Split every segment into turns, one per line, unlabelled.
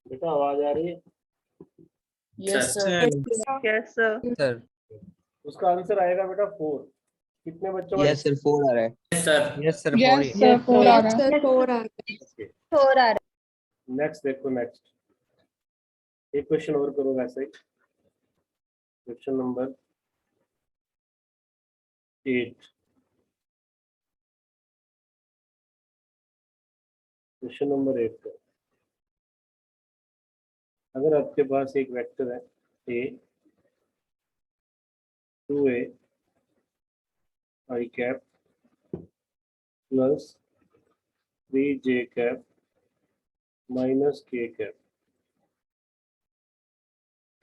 बेटा आवाज आ रही है?
Yes
sir
sir.
Yes sir.
Sir
उसका आंसर आएगा बेटा 4। कितने बच्चों का?
यस सर 4 आ रहा है।
Sir
yes sir
Yes,
4
sir, 4 आ रहा है।
सर 4 आ रहा है।
फोर आ रहा
नेक्स्ट देखो, नेक्स्ट एक क्वेश्चन और करो वैसे ही। Question number 8। क्वेश्चन नंबर 8 का अगर आपके पास एक वेक्टर है a 2a i cap plus 3j cap minus k cap,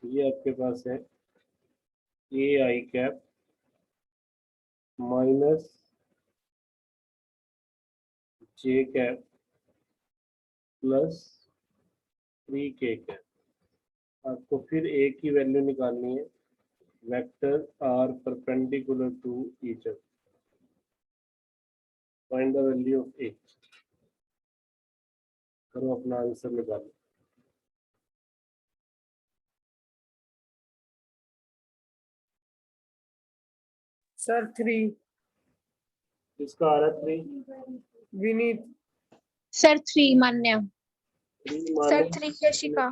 ये आपके पास है a i cap minus j cap plus 3k cap. आपको फिर a की वैल्यू निकालनी है। Vector are perpendicular to each other. Find the value of a। करो अपना आंसर निकालो।
सर 3।
किसका आ रहा है 3?
विनीत।
सर 3 मान्या।
3
सर
माने
3 यशिका।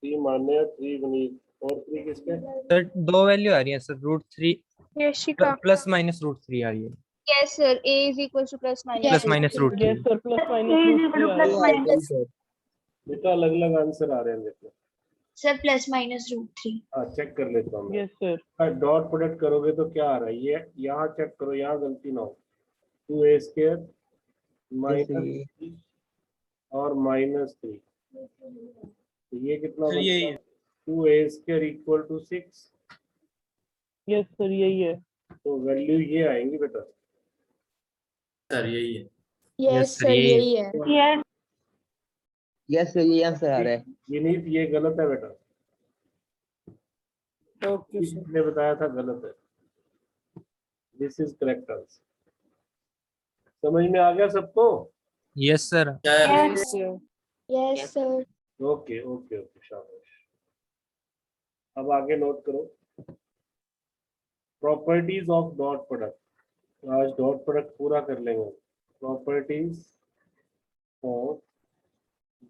3 माने 3 विनीत और 3 किसके?
सर दो वैल्यू आ रही है सर, √3
यशिका।
प्लस माइनस √3 आ रही है।
Yes sir a is equal two plus minus
plus minus √3।
Yes sir plus minus
minus
बेटा अलग अलग आंसर आ रहे हैं देखो।
Sir plus minus √3।
हाँ चेक कर लेता हूँ।
Yes sir.
डॉट प्रोडक्ट करोगे तो क्या आ रहा है? ये यहाँ चेक करो, यहाँ गलती ना हो। 2a स्क्वायर माइनस और -3, तो ये कितना बनेगा? 2a square equal to 6।
Yes sir यही है।
तो वैल्यू ये आएंगी बेटा।
सर यही है।
यस सर यही है।
यस सर ये आंसर आ रहा है।
विनीत ये गलत है बेटा।
Okay sir.
किसने बताया था गलत है? This is correct answer. समझ में आ गया सबको?
Yes sir.
Yes sir.
Yes sir.
Okay okay okay, शाबाश। अब आगे नोट करो प्रॉपर्टीज ऑफ डॉट प्रोडक्ट। आज डॉट प्रोडक्ट पूरा कर लेंगे। Properties of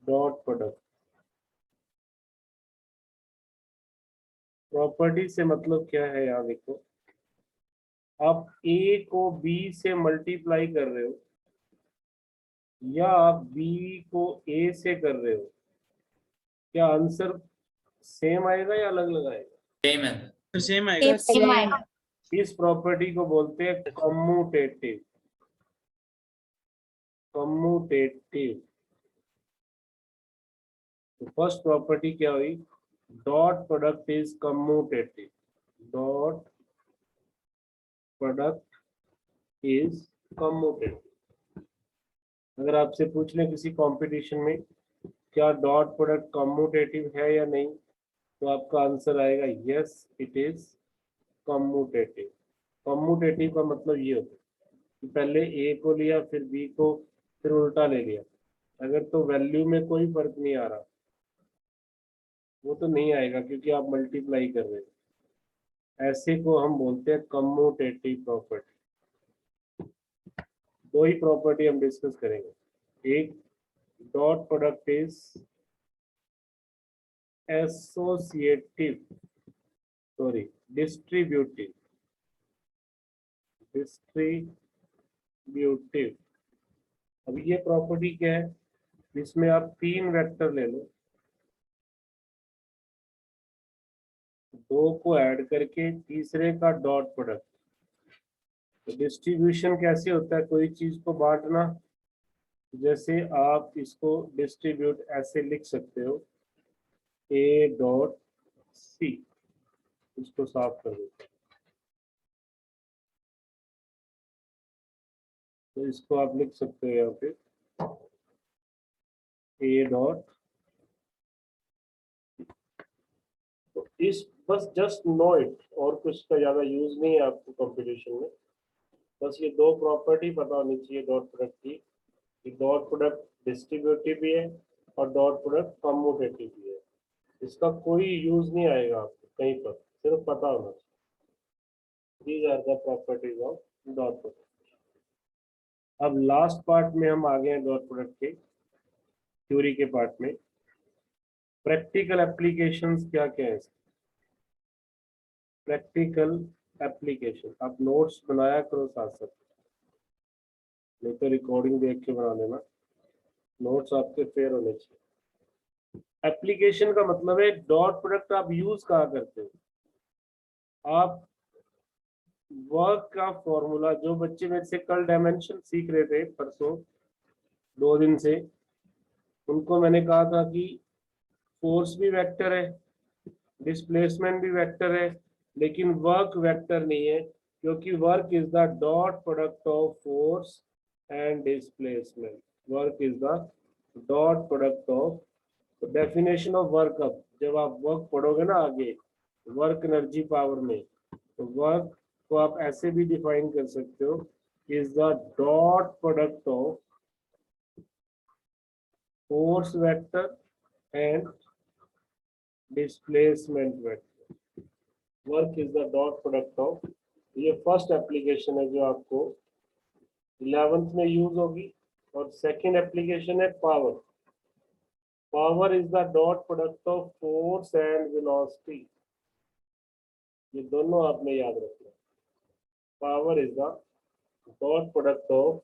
dot product. Property से मतलब क्या है? यहाँ देखो, आप a को b से मल्टीप्लाई कर रहे हो या आप b को a से कर रहे हो, क्या आंसर सेम आएगा या अलग अलग आएगा?
सेम है।
सेम आएगा।
सेम आएगा।
इस प्रॉपर्टी को बोलते हैं कम्यूटेटिव। कम्यूटेटिव। तो फर्स्ट प्रॉपर्टी क्या हुई? Dot product is commutative. Dot product is commutative. अगर आपसे पूछ लें किसी कंपटीशन में क्या डॉट प्रोडक्ट कम्यूटेटिव है या नहीं, तो आपका आंसर आएगा yes it is commutative. Commutative का मतलब ये होता है कि पहले ए को लिया फिर बी को फिर उल्टा ले लिया। अगर तो वैल्यू में कोई फर्क नहीं आ रहा, वो तो नहीं आएगा क्योंकि आप मल्टीप्लाई कर रहे हो। ऐसे को हम बोलते हैं कम्यूटेटिव प्रॉपर्टी। दो ही प्रॉपर्टी हम डिस्कस करेंगे। एक, dot product is associative, sorry distributive. Distributive. अब ये प्रॉपर्टी क्या है? इसमें आप 3 वेक्टर ले लो, 2 को ऐड करके तीसरे का डॉट प्रोडक्ट। तो डिस्ट्रीब्यूशन कैसे होता है? कोई चीज को बांटना। जैसे आप इसको डिस्ट्रीब्यूट ऐसे लिख सकते हो, a डॉट सी। इसको साफ कर देते हैं, तो इसको आप लिख सकते हो यहाँ पे a डॉट। तो इस बस जस्ट नो इट, और कुछ का ज्यादा यूज नहीं है आपको कंपटीशन में। बस ये दो प्रॉपर्टी पता होनी चाहिए डॉट प्रोडक्ट की। कि डॉट प्रोडक्ट डिस्ट्रीब्यूटिव भी है और डॉट प्रोडक्ट कम्यूटेटिव भी है। इसका कोई यूज नहीं आएगा आपको कहीं पर, सिर्फ पता होना चाहिए। These are the properties of dot product. अब लास्ट पार्ट में हम आ गए हैं डॉट प्रोडक्ट के थ्योरी के पार्ट में। प्रैक्टिकल एप्लीकेशंस क्या क्या है? प्रैक्टिकल एप्लीकेशन आप नोट्स बनाया करो साथ साथ, नहीं तो रिकॉर्डिंग देख के बना लेना, नोट्स आपके फेयर होने चाहिए। एप्लीकेशन का मतलब है डॉट प्रोडक्ट आप यूज कहाँ करते हो? आप वर्क का फॉर्मूला, जो बच्चे मेरे से कल डायमेंशन सीख रहे थे परसों 2 दिन से, उनको मैंने कहा था कि फोर्स भी वेक्टर है, डिस्प्लेसमेंट भी वेक्टर है, लेकिन वर्क वेक्टर नहीं है, क्योंकि work is the dot product of force and displacement. Work is the dot product of, definition of work. अब जब आप वर्क पढ़ोगे ना आगे वर्क एनर्जी पावर में, तो वर्क को आप ऐसे भी डिफाइन कर सकते हो, is the dot product of force vector and displacement vector. Work is the dot product of, ये फर्स्ट एप्लीकेशन है जो आपको 11th में यूज होगी। और सेकंड एप्लीकेशन है power. Power is the dot product of force and velocity. ये दोनों आपने याद रखना। Power is the dot product of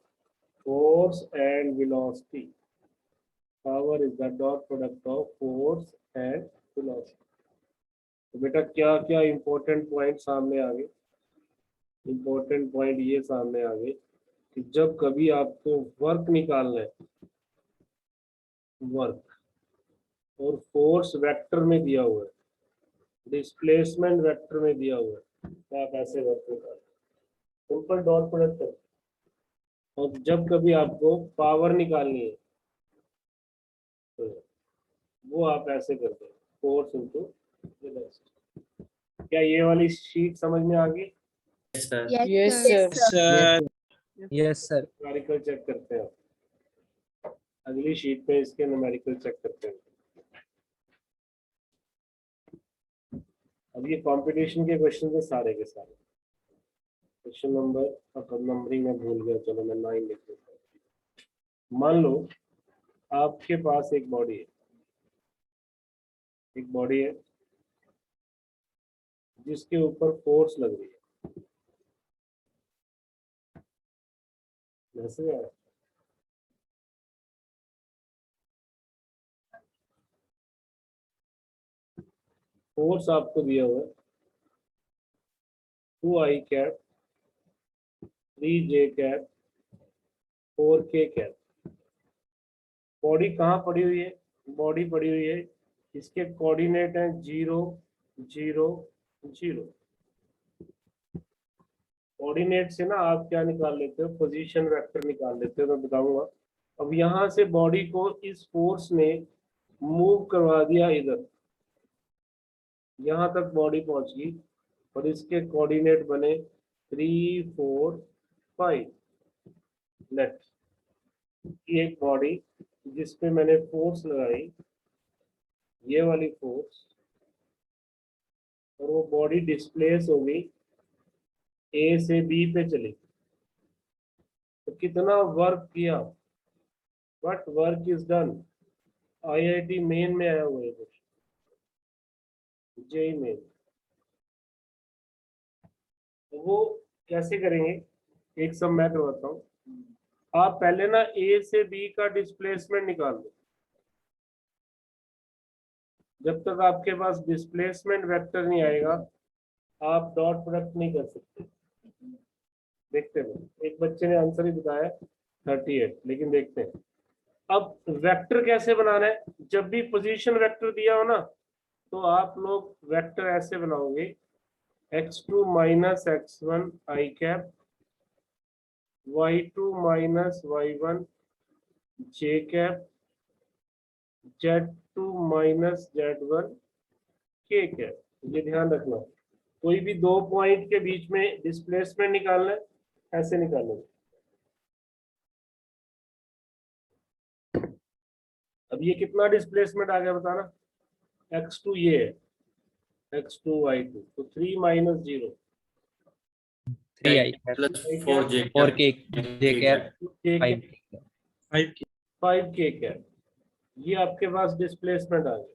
force and velocity. Power is the dot product of force and velocity. तो बेटा क्या क्या इंपॉर्टेंट पॉइंट सामने आ गए? इंपॉर्टेंट पॉइंट ये सामने आ गए कि जब कभी आपको वर्क निकालना है, वर्क और फोर्स वेक्टर में दिया हुआ है, डिस्प्लेसमेंट वेक्टर में दिया हुआ है, तो आप ऐसे वर्क निकालें, सिंपल डॉट प्रोडक्ट करें। और जब कभी आपको पावर निकालनी है तो वो आप ऐसे करते हैं, फोर्स इनटू वेलोसिटी। क्या ये वाली शीट समझ में आ गई?
Sir
Yes, sir.
Sir yes sir
numerical check करते हैं, अगली शीट पे इसके न्यूमेरिकल चेक करते हैं। अब ये कंपटीशन के क्वेश्चन है सारे के सारे। क्वेश्चन नंबर, अब नंबरिंग में भूल गया, चलो मैं 9 लिख देता हूँ। मान लो आपके पास एक बॉडी है, एक बॉडी है जिसके ऊपर फोर्स लग रही है, जैसे फोर्स आपको दिया हुआ है 2i cap 3j cap 4k cap. Body कहाँ पड़ी हुई है? बॉडी पड़ी हुई है, इसके कोऑर्डिनेट हैं 0 0 0। कोऑर्डिनेट से ना आप क्या निकाल लेते हो? पोजीशन वेक्टर निकाल लेते हो, मैं बताऊंगा। अब यहाँ से बॉडी को इस फोर्स ने मूव करवा दिया इधर, यहाँ तक बॉडी पहुंच गई और इसके कोऑर्डिनेट बने 3 4 5। लेट ये एक बॉडी जिस पे मैंने फोर्स लगाई, ये वाली फोर्स, और वो बॉडी डिस्प्लेस हो गई, ए से बी पे चली, तो कितना वर्क किया? What work is done? IIT main में आया हुआ है क्वेश्चन, जेई मेन। तो वो कैसे करेंगे? एक सब मैं करवाता हूँ। आप पहले ना ए से बी का डिस्प्लेसमेंट निकाल दो। जब तक आपके पास डिस्प्लेसमेंट वेक्टर नहीं आएगा आप डॉट प्रोडक्ट नहीं कर सकते। देखते हैं, एक बच्चे ने आंसर ही बताया 38, लेकिन देखते हैं अब वेक्टर कैसे बनाना है। जब भी पोजीशन वेक्टर दिया हो ना, तो आप लोग वेक्टर ऐसे बनाओगे, x2 minus x1 i cap, y2 minus y1 j cap, z2 minus z1 k cap. ये ध्यान रखना, कोई भी 2 पॉइंट के बीच में डिस्प्लेसमेंट निकालना है, ऐसे निकालेंगे। अब ये कितना डिस्प्लेसमेंट आ गया बताना। x2 ये है, x2 y2, तो 3 minus 0
3i
plus 4j
4k j cap 5
5k क्या, ये आपके पास डिस्प्लेसमेंट आ गया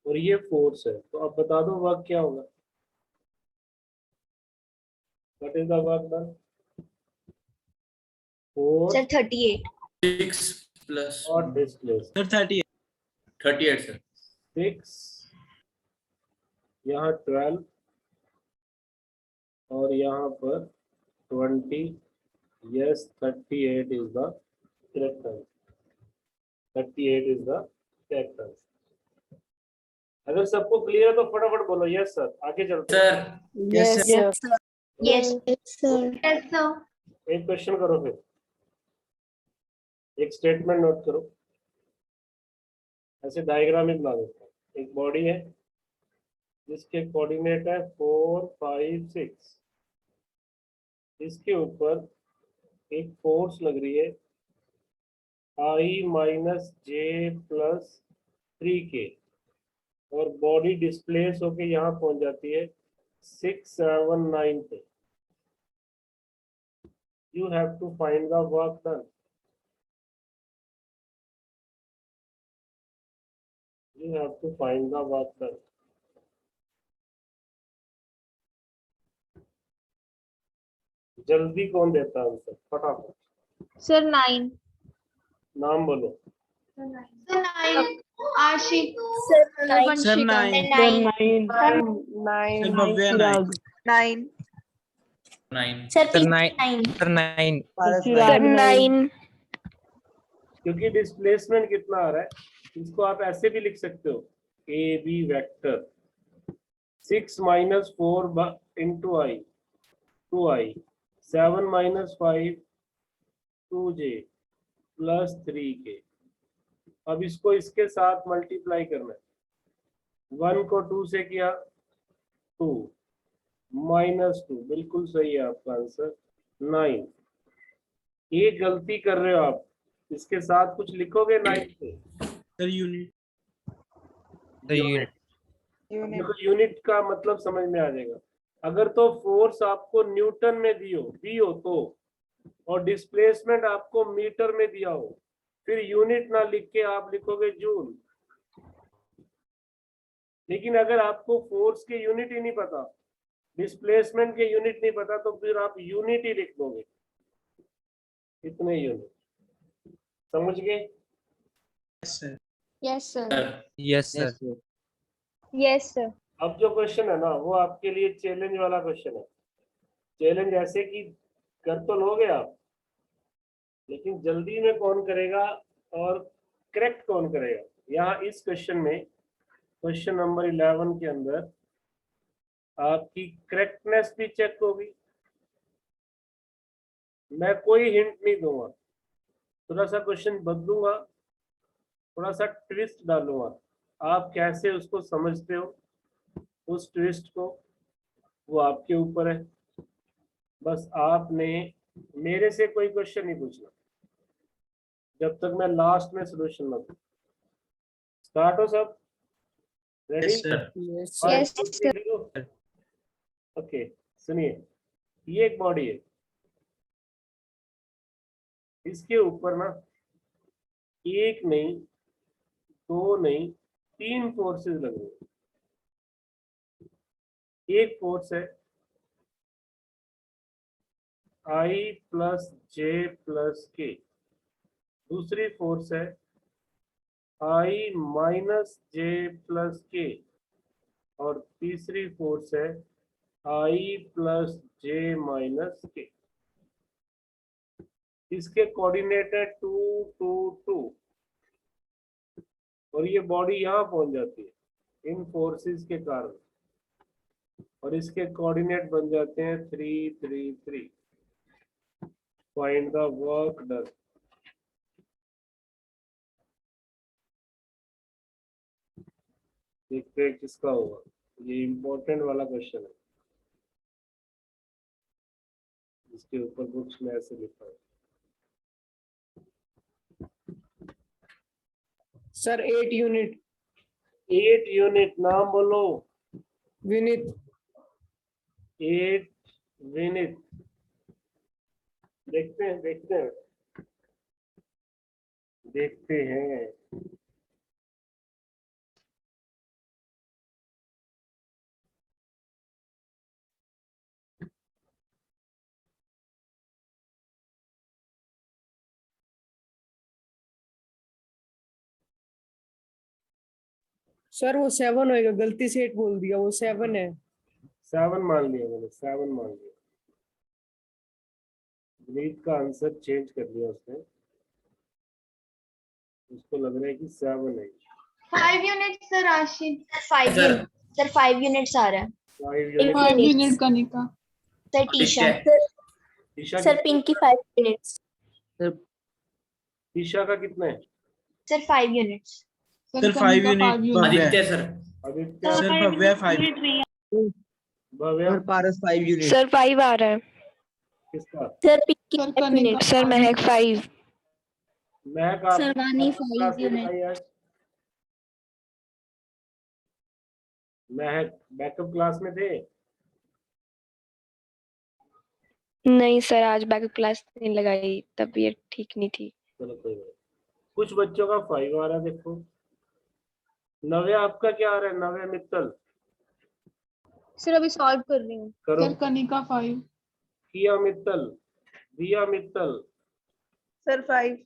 और ये फोर्स है। तो अब बता दो वर्क क्या होगा, what is the work done. Force
Sir, 38.
6 plus
और डिस्प्लेस
38 सर।
6, यहाँ 12 और यहाँ पर 20। Yes 38 is the correct answer. 38 is the correct answer. अगर सबको क्लियर है तो फटाफट बोलो यस सर, आगे चलते हैं।
Sir
Yes, sir.
Yes, sir. Yes, sir.
एक क्वेश्चन करो, फिर एक स्टेटमेंट नोट करो, ऐसे डायग्राम ही बना देता हूँ। एक बॉडी है जिसके कोऑर्डिनेट है 4, 5, 6। इसके ऊपर एक फोर्स लग रही है I minus J plus 3k और बॉडी डिस्प्लेस होके यहाँ पहुंच जाती है 6, 7, 9 पे। You have to find the work done. You have to find the work done. जल्दी कौन देता है आंसर, फटाफट।
Sir, 9.
नाम बोलो।
Sir, 9. Ashik. Sir, 9.
Sir, 9.
Sir,
9.
9.
Sir, Bhavya,
Chirag.
9.
9
Sir,
Sir,
9.
9
Chirag, 9.
क्योंकि डिस्प्लेसमेंट कितना आ रहा है, इसको आप ऐसे भी लिख सकते हो, A B vector 6 minus 4 into i 2i, 7 minus 5 2j plus 3k। अब इसको इसके साथ मल्टीप्लाई करना है। 1 को 2 से किया 2 माइनस 2, बिल्कुल सही है आपका आंसर 9। ये गलती कर रहे हो आप, इसके साथ कुछ लिखोगे 9 से।
Sir, unit.
यूनिट, देखो यूनिट का मतलब समझ में आ जाएगा। अगर तो फोर्स आपको न्यूटन में दी हो तो, और डिस्प्लेसमेंट आपको मीटर में दिया हो, फिर यूनिट ना लिख के आप लिखोगे जूल। लेकिन अगर आपको फोर्स के यूनिट ही नहीं पता, डिस्प्लेसमेंट के यूनिट नहीं पता, तो फिर आप यूनिट ही लिख दोगे, इतने यूनिट। समझ गए?
Yes, sir.
Yes, sir.
yes sir
Yes, sir.
अब जो क्वेश्चन है ना, वो आपके लिए चैलेंज वाला क्वेश्चन है। चैलेंज ऐसे कि कर तो लोगे आप, लेकिन जल्दी में कौन करेगा और करेक्ट कौन करेगा। यहाँ इस क्वेश्चन में, क्वेश्चन नंबर 11 के अंदर आपकी करेक्टनेस भी चेक होगी। मैं कोई हिंट नहीं दूंगा, थोड़ा सा क्वेश्चन बदलूंगा, थोड़ा सा ट्विस्ट डालूंगा। आप कैसे उसको समझते हो, उस ट्विस्ट को, वो आपके ऊपर है। बस आपने मेरे से कोई क्वेश्चन नहीं पूछना जब तक मैं लास्ट में सोल्यूशन ना दूं। स्टार्ट हो सब, ready?
Yes, sir.
Yes,
Yes, sir.
Okay, सुनिए, ये एक बॉडी है, इसके ऊपर ना एक नहीं, दो नहीं, 3 फोर्सेस लग रही हैं। एक फोर्स है I प्लस जे प्लस के, दूसरी फोर्स है I माइनस जे प्लस के, और तीसरी फोर्स है I प्लस जे माइनस के। इसके कोऑर्डिनेट है 2, 2, 2, और ये बॉडी यहाँ पहुंच जाती है इन फोर्सेस के कारण, और इसके कोऑर्डिनेट बन जाते हैं 3, 3, 3। Find the work done. देखते हैं किसका होगा, ये इंपॉर्टेंट वाला क्वेश्चन है, इसके ऊपर बुक्स में ऐसे लिखा है।
सर 8 यूनिट
8 यूनिट, नाम बोलो।
विनीत
8 यूनिट। देखते हैं देखते हैं।
सर वो 7 होएगा, गलती से 8 बोल दिया, वो 7 है।
7 मान लिया मैंने, 7 मान लिया। विनीत का आंसर चेंज कर दिया उसने, उसको लग रहा है कि 7 है।
5 unit sir Ashish.
5
sir
unit sir, 5 units आ रहा है।
5 unit.
5 unit
Kanika.
Sir Tisha.
Isha
sir Pinki 5 units.
Isha का कितना है?
Sir 5 units.
Sir 5 unit Bhavya.
Aditya sir.
Aditya,
sir Bhavya 5
Bhavya,
sir Paras 5 unit.
Sir 5 आ रहा है।
किसका?
Sir Pinki 5 unit. सर महक 5।
महक, आप
सर वानी
क्लास
5
में
यूनिट।
आई आज? महक बैकअप क्लास में थे?
नहीं सर, आज बैकअप क्लास नहीं लगाई, तबीयत ठीक नहीं थी।
चलो कोई बात। कुछ बच्चों का 5 आ रहा है, देखो। नव्या, आपका क्या आ रहा है? नव्या मित्तल,
सर अभी सॉल्व कर रही हूँ।
करो।
कनिका 5
किया मित्तल, दिया मित्तल,
सर 5।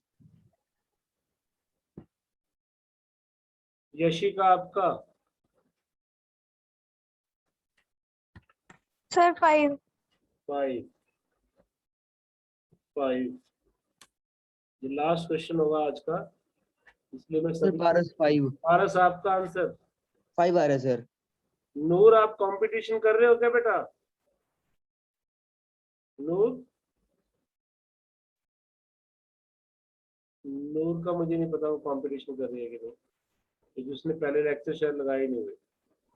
यशिका आपका?
सर 5।
5 5। ये लास्ट क्वेश्चन होगा आज का, इसलिए मैं
सर
सभी।
पारस 5
पारस, आपका आंसर?
5 आ रहा है सर।
नूर, आप कंपटीशन कर रहे हो क्या बेटा? नूर, नूर का मुझे नहीं पता वो कंपटीशन कर रही है कि नहीं, क्योंकि उसने पहले लेक्चर शायद लगाए ही नहीं हुए।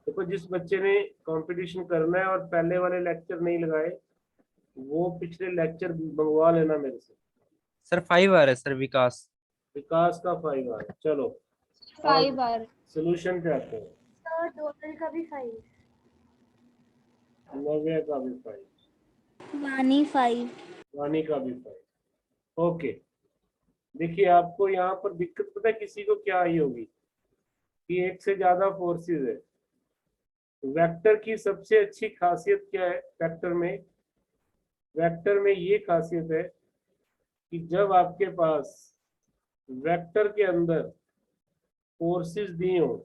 देखो, जिस बच्चे ने कंपटीशन करना है और पहले वाले लेक्चर नहीं लगाए, वो पिछले लेक्चर मंगवा लेना मेरे से।
सर 5 आ रहा है सर विकास।
विकास का 5 आ रहा है। चलो
5 बार।
सोल्यूशन पे आते हैं।
सर टोटल का भी 5।
नव्या का भी 5,
वानी 5।
वानी का भी 5। ओके, देखिए आपको यहाँ पर दिक्कत पता है किसी को क्या आई होगी, कि एक से ज्यादा फोर्सेस है। वेक्टर की सबसे अच्छी खासियत क्या है? वेक्टर में ये खासियत है कि जब आपके पास वेक्टर के अंदर फोर्सेस दी हो,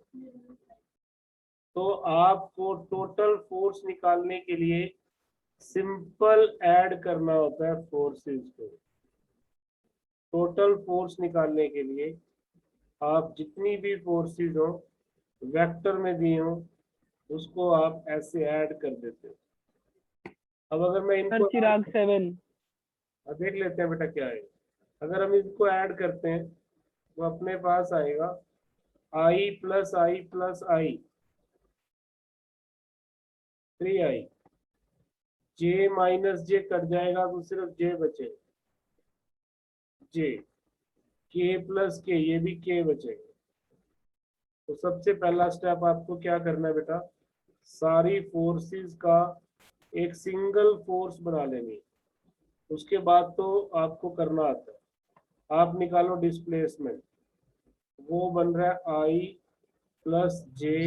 तो आपको टोटल फोर्स निकालने के लिए सिंपल ऐड करना होता है फोर्सेस को। टोटल फोर्स निकालने के लिए आप जितनी भी फोर्सेस हो वेक्टर में दी हो, उसको आप ऐसे ऐड कर देते हो। अब अगर मैं इनको
चिराग 7।
देख लेते हैं बेटा क्या है। अगर हम इसको ऐड करते हैं तो अपने पास आएगा i plus I plus I 3i, j minus J cut जाएगा तो सिर्फ j बचेगा, j, k प्लस के, ये भी k बचेगा। तो सबसे पहला स्टेप आपको क्या करना है बेटा? सारी फोर्सेस का एक सिंगल फोर्स बना लेनी। उसके बाद तो आपको करना आता है, आप निकालो डिस्प्लेसमेंट। वो बन रहा है आई प्लस जे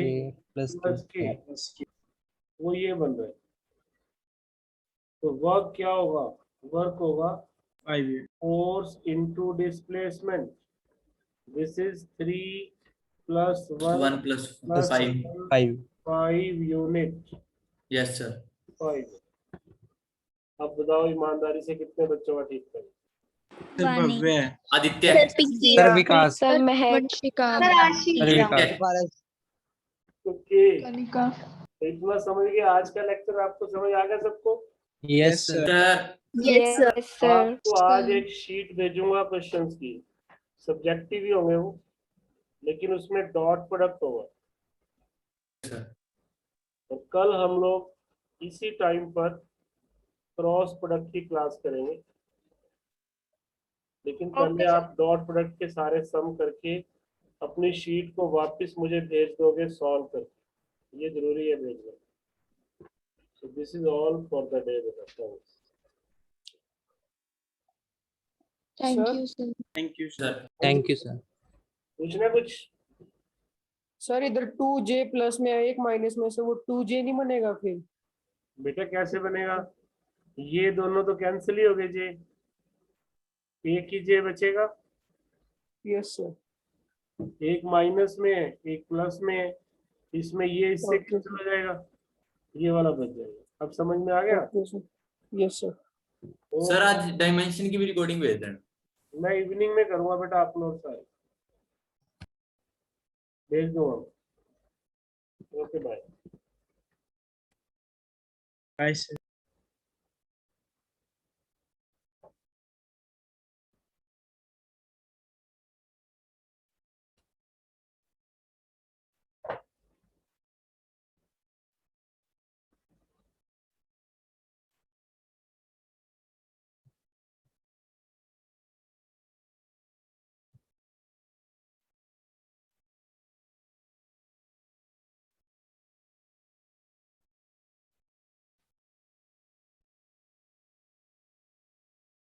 प्लस
प्लस के, वो ये बन रहा है। तो वर्क क्या होगा? वर्क होगा
5
force into displacement. This is 3 plus
1 plus 5.
5।
5 unit.
Yes sir.
5। अब बताओ ईमानदारी से कितने बच्चों का ठीक करें?
सर भव्य
आदित्य।
सर विकास।
सर महक।
सर आशीष।
सर विकास।
सर पारस
ओके,
कनिका।
तो इतना समझ गए? आज का लेक्चर आपको समझ आ गया सबको?
Yes sir.
Sir
yes sir.
आपको आज एक शीट भेजूंगा क्वेश्चंस की, सब्जेक्टिव ही होंगे वो, लेकिन उसमें डॉट प्रोडक्ट होगा। और कल हम लोग इसी टाइम पर क्रॉस प्रोडक्ट की क्लास करेंगे, लेकिन पहले आप डॉट प्रोडक्ट के सारे सम करके अपनी शीट को वापस मुझे भेज दोगे सॉल्व कर, ये जरूरी है भेजना। So this is all for the day beta. Thanks.
Thank
Sir?
You sir.
Thank you, sir.
Sir
Thank you, sir.
पूछना कुछ?
सर इधर 2j प्लस में एक माइनस में से वो 2j नहीं बनेगा फिर?
बेटा कैसे बनेगा? ये दोनों तो कैंसिल ही हो गए जे, एक ही जे बचेगा।
Yes sir.
एक माइनस में है, एक प्लस में है, इसमें ये इससे
Okay.
कैंसिल हो जाएगा, ये वाला बच जाएगा। अब समझ में आ गया?
Okay sir. Yes sir.
Sir आज डायमेंशन की भी रिकॉर्डिंग भेज देना।
मैं इवनिंग में करूंगा बेटा अपलोड, सारे भेज दूंगा। Okay bye.
Bye, sir.